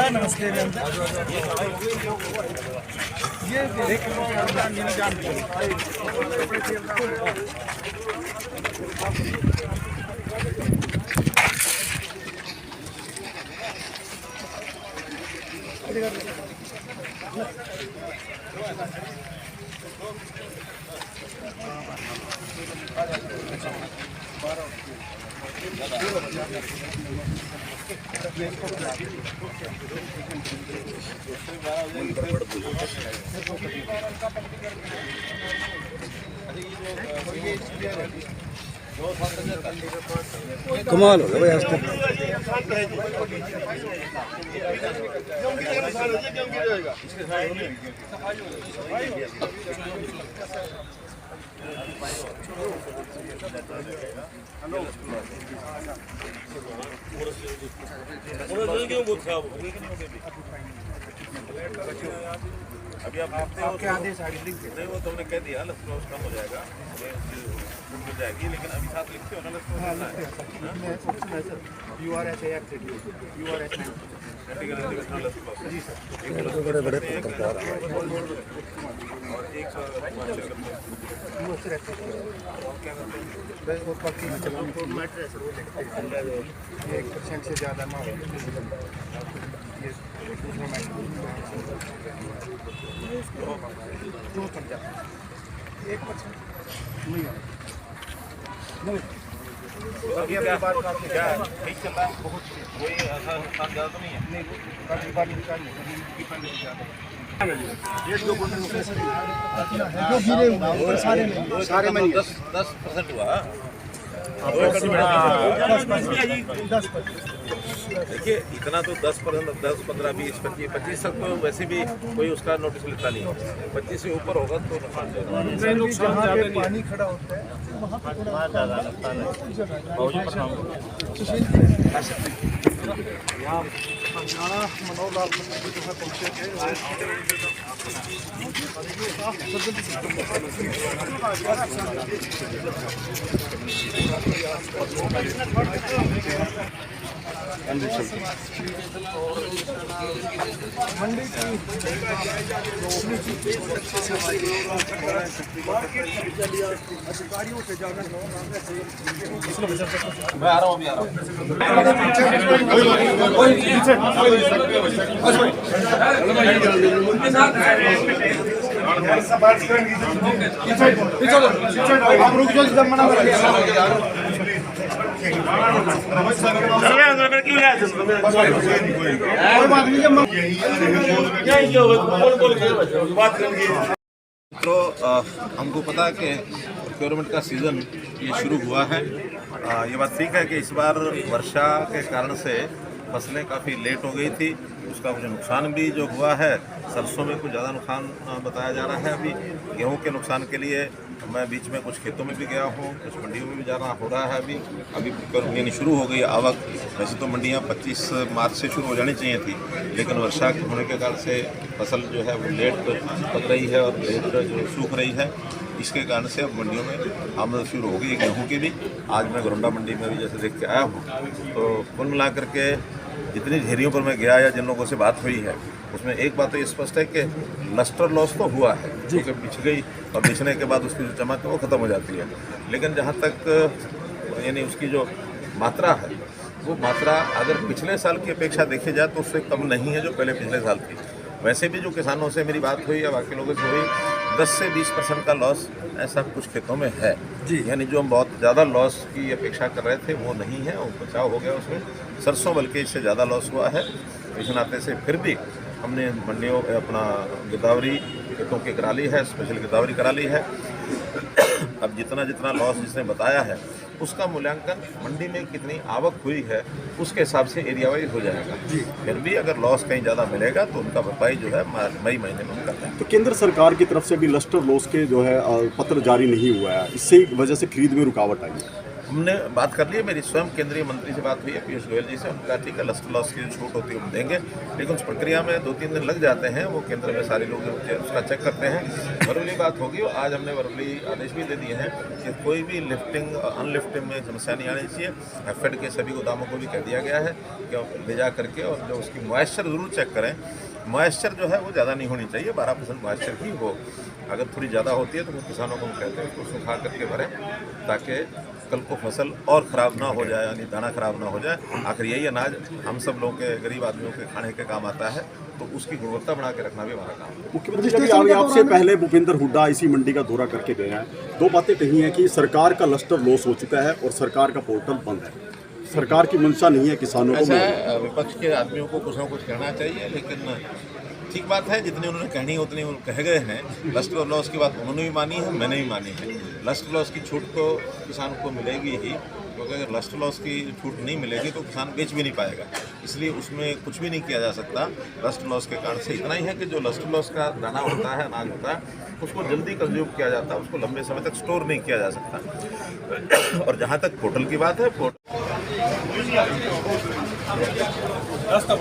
नमस्ते। ये कमाल हो गया भाई आज तो। अभी आप आपके आदेश नहीं, वो तुमने कह दिया लक्ष्य कम हो जाएगा, मिल जाएगी, लेकिन अभी साथ लिखते हो ना लक्ष्य। बड़े बड़े पत्रकार और एक से ज़्यादा ना हो। अभी क्या बात क्या ठीक चल रहा है? कोई ऐसा नुकसान ज़्यादा तो नहीं है? सारे में 10% हुआ। देखिए इतना तो 10%, 10, 15, 20, 25 तक तो वैसे भी कोई उसका नोटिस लेता नहीं है। 25 से ऊपर होगा तो नुकसान पानी खड़ा होता है वहाँ पर थोड़ा ज़्यादा नुकसान मनोहर जो है पहुँचे थे। मंडी की अधिकारियों से जाना मैं आ रहा हूँ, अभी आ रहा हूँ। आप रुक जाओ, जब मना कर तो हमको पता है कि प्रोक्योरमेंट का सीज़न ये शुरू हुआ है। ये बात ठीक है कि इस बार वर्षा के कारण से फसलें काफ़ी लेट हो गई थी, उसका मुझे नुकसान भी जो हुआ है, सरसों में कुछ ज़्यादा नुकसान बताया जा रहा है। अभी गेहूं के नुकसान के लिए मैं बीच में कुछ खेतों में भी गया हूं, कुछ मंडियों में भी जाना हो रहा है। अभी यानी शुरू हो गई आवक। वैसे तो मंडियां 25 मार्च से शुरू हो जानी चाहिए थी, लेकिन वर्षा होने के कारण से फसल जो है वो लेट पक रही है और लेट जो सूख रही है। इसके कारण से अब मंडियों में आमदनी शुरू हो गई गेहूँ की भी। आज मैं गोरंडा मंडी में भी जैसे देख के आया हूँ, तो कुल मिला करके जितनी घेरियों पर मैं गया या जिन लोगों से बात हुई है, उसमें एक बात तो स्पष्ट है कि लस्टर लॉस तो हुआ है, क्योंकि बिछ गई और बिछने के बाद उसकी जो चमक है वो ख़त्म हो जाती है। लेकिन जहाँ तक यानी उसकी जो मात्रा है, वो मात्रा अगर पिछले साल की अपेक्षा देखी जाए तो उससे कम नहीं है जो पहले पिछले साल थी। वैसे भी जो किसानों से मेरी बात हुई या बाकी लोगों से हुई, 10 से 20% का लॉस ऐसा कुछ खेतों में है जी। यानी जो हम बहुत ज़्यादा लॉस की अपेक्षा कर रहे थे वो नहीं है, वो बचाव हो गया उसमें। सरसों बल्कि इससे ज़्यादा लॉस हुआ है। इस नाते से फिर भी हमने मंडियों अपना गिरदावरी खेतों की करा ली है, स्पेशल गिरदावरी करा ली है। अब जितना जितना लॉस जिसने बताया है उसका मूल्यांकन मंडी में कितनी आवक हुई है उसके हिसाब से एरिया वाइज हो जाएगा। फिर भी अगर लॉस कहीं ज़्यादा मिलेगा तो उनका भरपाई जो है मई महीने में उनका है। तो केंद्र सरकार की तरफ से अभी लस्टर लॉस के जो है पत्र जारी नहीं हुआ है, इससे वजह से खरीद में रुकावट आई है। हमने बात कर ली है, मेरी स्वयं केंद्रीय मंत्री से बात हुई है, पीयूष गोयल जी से। उनका ठीक है, लस्ट लॉस की जो छूट होती है वो देंगे, लेकिन उस प्रक्रिया में 2-3 दिन लग जाते हैं। वो केंद्र में सारे लोग उसका चेक करते हैं। वर्बली बात होगी और आज हमने वर्बली आदेश भी दे दिए हैं कि कोई भी लिफ्टिंग अनलिफ्टिंग में समस्या नहीं आनी चाहिए। एफेड के सभी गोदामों को भी कह दिया गया है कि ले जा करके और जो उसकी मॉइस्चर ज़रूर चेक करें। मॉइस्चर जो है वो ज़्यादा नहीं होनी चाहिए, 12% मॉइस्चर ही हो। अगर थोड़ी ज़्यादा होती है तो वो किसानों को हम कहते हैं उसको सुखा करके भरें, ताकि कल को फसल और ख़राब ना हो जाए, यानी दाना ख़राब ना हो जाए। आखिर यही अनाज हम सब लोगों के, गरीब आदमियों के खाने के काम आता है, तो उसकी गुणवत्ता बना के रखना भी हमारा काम है। मुख्यमंत्री जी आपसे पहले भूपेंद्र हुड्डा इसी मंडी का दौरा करके गए हैं। 2 बातें कही हैं कि सरकार का लस्टर लॉस हो चुका है और सरकार का पोर्टल बंद है। सरकार की मंशा नहीं है किसानों को। ऐसा है, विपक्ष के आदमियों को कुछ ना कुछ कहना चाहिए, लेकिन ठीक बात है, जितनी उन्होंने कहनी उतनी कह गए हैं। लस्ट लॉस की बात उन्होंने भी मानी है, मैंने भी मानी है। लस्ट लॉस की छूट तो किसान को मिलेगी ही, क्योंकि अगर लस्ट लॉस की छूट नहीं मिलेगी तो किसान बेच भी नहीं पाएगा, इसलिए उसमें कुछ भी नहीं किया जा सकता। लस्ट लॉस के कारण से इतना ही है कि जो लस्ट लॉस का दाना होता है, अनाज होता है, उसको जल्दी कंज्यूम किया जाता है, उसको लंबे समय तक स्टोर नहीं किया जा सकता। और जहाँ तक पोर्टल की बात है, रास्ता